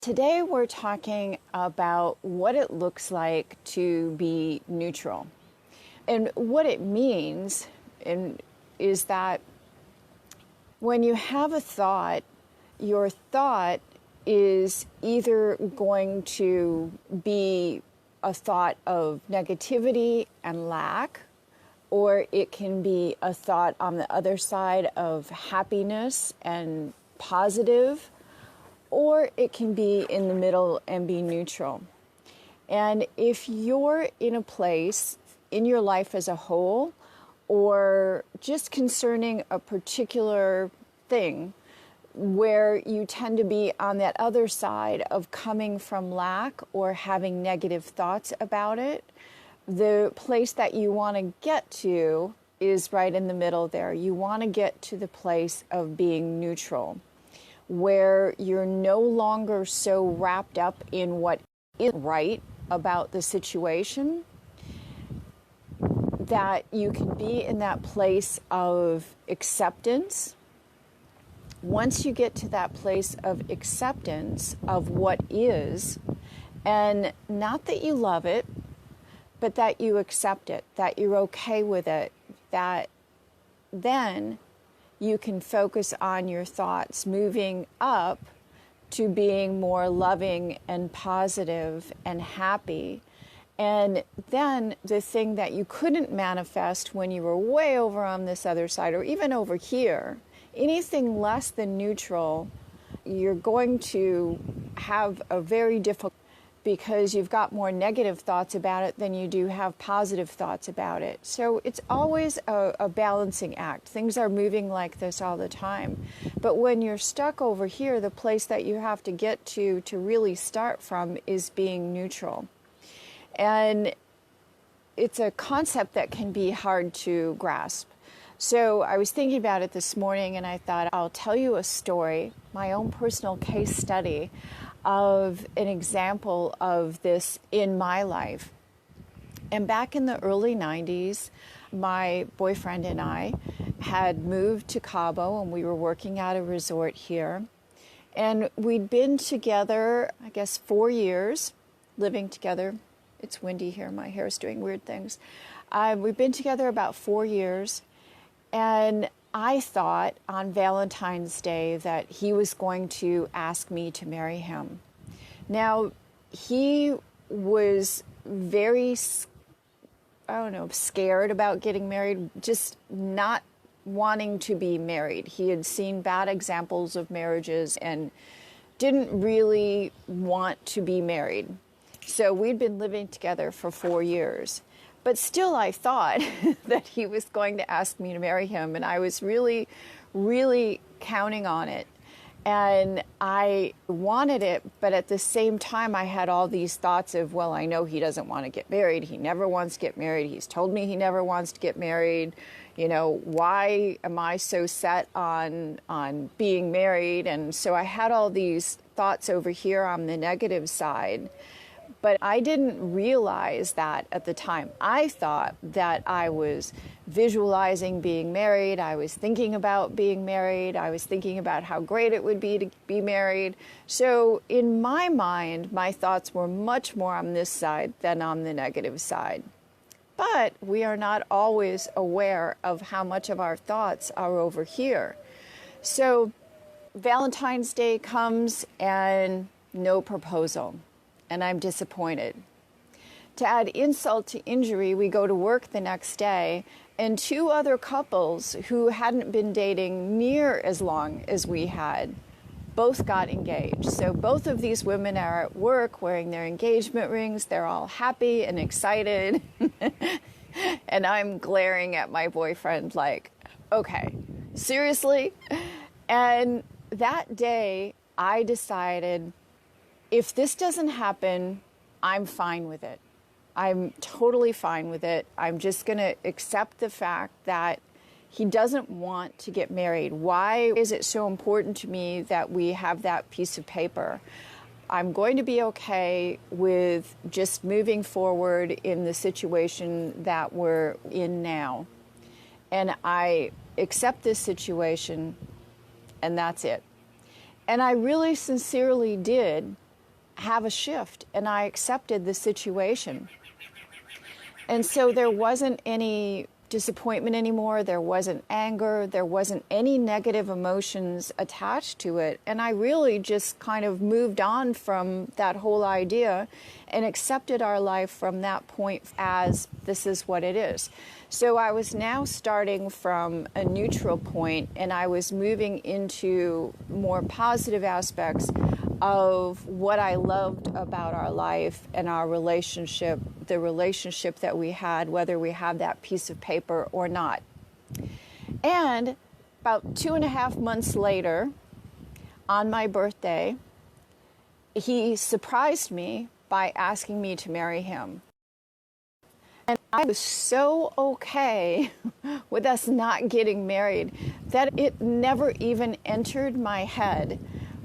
Today we're talking about what it looks like to be neutral. And what it means is that when you have a thought, your thought is either going to be a thought of negativity and lack, or it can be a thought on the other side of happiness and positive, or it can be in the middle and be neutral. And if you're in a place in your life as a whole, or just concerning a particular thing where you tend to be on that other side of coming from lack or having negative thoughts about it, the place that you want to get to is right in the middle there. You want to get to the place of being neutral, where you're no longer so wrapped up in what is right about the situation that you can be in that place of acceptance. Once you get to that place of acceptance of what is, and not that you love it, but that you accept it, that you're okay with it, that then you can focus on your thoughts moving up to being more loving and positive and happy. And then the thing that you couldn't manifest when you were way over on this other side, or even over here, anything less than neutral, you're going to have a very difficult, because you've got more negative thoughts about it than you do have positive thoughts about it. So it's always a balancing act. Things are moving like this all the time. But when you're stuck over here, the place that you have to get to really start from is being neutral. And it's a concept that can be hard to grasp. So I was thinking about it this morning, and I thought I'll tell you a story, my own personal case study of an example of this in my life. And back in the early 90s, my boyfriend and I had moved to Cabo, and we were working at a resort here. And we'd been together, I guess, 4 years, living together. It's windy here. My hair is doing weird things. We've been together about 4 years. And I thought on Valentine's Day that he was going to ask me to marry him. Now, he was very, scared about getting married, just not wanting to be married. He had seen bad examples of marriages and didn't really want to be married. So we'd been living together for 4 years. But still, I thought that he was going to ask me to marry him, and I was really, really counting on it. And I wanted it, but at the same time, I had all these thoughts of, well, I know he doesn't want to get married. He never wants to get married. He's told me he never wants to get married. You know, why am I so set on being married? And so I had all these thoughts over here on the negative side. But I didn't realize that at the time. I thought that I was visualizing being married. I was thinking about being married. I was thinking about how great it would be to be married. So in my mind, my thoughts were much more on this side than on the negative side. But we are not always aware of how much of our thoughts are over here. So Valentine's Day comes and no proposal. And I'm disappointed. To add insult to injury, we go to work the next day, and 2 other couples who hadn't been dating near as long as we had both got engaged. So both of these women are at work wearing their engagement rings. They're all happy and excited. And I'm glaring at my boyfriend like, okay, seriously? And that day, I decided, if this doesn't happen, I'm fine with it. I'm totally fine with it. I'm just going to accept the fact that he doesn't want to get married. Why is it so important to me that we have that piece of paper? I'm going to be okay with just moving forward in the situation that we're in now. And I accept this situation, and that's it. And I really sincerely did have a shift, and I accepted the situation. And so there wasn't any disappointment anymore, there wasn't anger, there wasn't any negative emotions attached to it. And I really just kind of moved on from that whole idea and accepted our life from that point as this is what it is. So I was now starting from a neutral point, and I was moving into more positive aspects of what I loved about our life and our relationship, the relationship that we had, whether we have that piece of paper or not. And about 2.5 months later, on my birthday, he surprised me by asking me to marry him. And I was so okay with us not getting married that it never even entered my head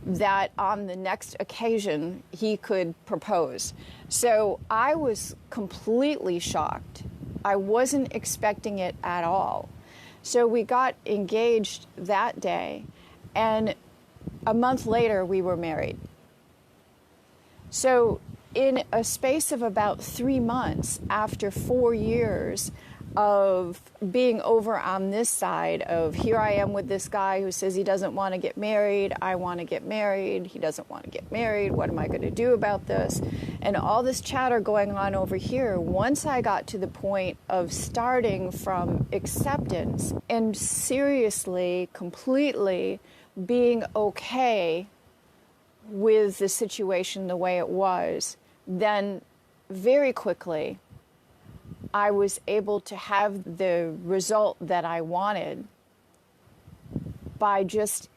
that on the next occasion he could propose. So I was completely shocked. I wasn't expecting it at all. So we got engaged that day, and a month later we were married. So in a space of about 3 months, after 4 years of being over on this side of, here I am with this guy who says he doesn't want to get married, I want to get married, he doesn't want to get married, what am I going to do about this? And all this chatter going on over here, once I got to the point of starting from acceptance and seriously, completely being okay with the situation the way it was, then very quickly I was able to have the result that I wanted by just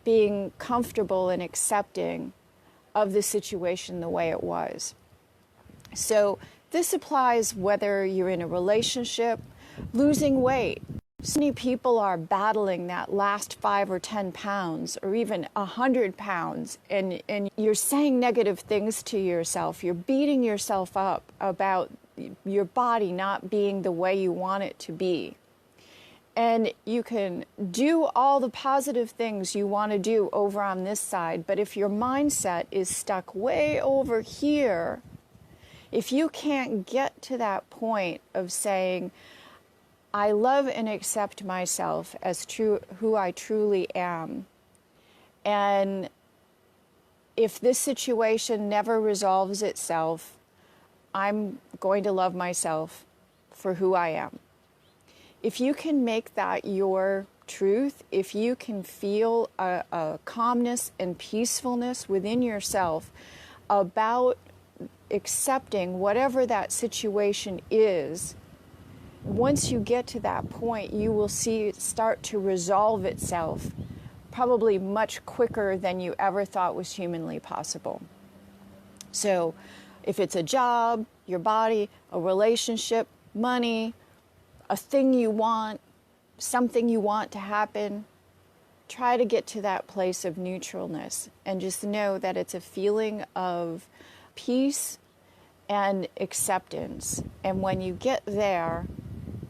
being comfortable and accepting of the situation the way it was. So this applies whether you're in a relationship, losing weight. So many people are battling that last 5 or 10 pounds or even 100 pounds, and you're saying negative things to yourself. You're beating yourself up about your body not being the way you want it to be. And you can do all the positive things you want to do over on this side, but if your mindset is stuck way over here, if you can't get to that point of saying, I love and accept myself as who I truly am, and if this situation never resolves itself, I'm going to love myself for who I am. If you can make that your truth, if you can feel a calmness and peacefulness within yourself about accepting whatever that situation is, once you get to that point, you will see it start to resolve itself probably much quicker than you ever thought was humanly possible. So if it's a job, your body, a relationship, money, a thing you want, something you want to happen, try to get to that place of neutralness and just know that it's a feeling of peace and acceptance. And when you get there,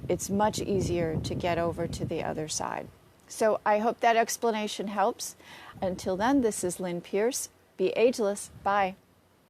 it's much easier to get over to the other side. So I hope that explanation helps. Until then, this is Lynn Pierce. Be ageless. Bye.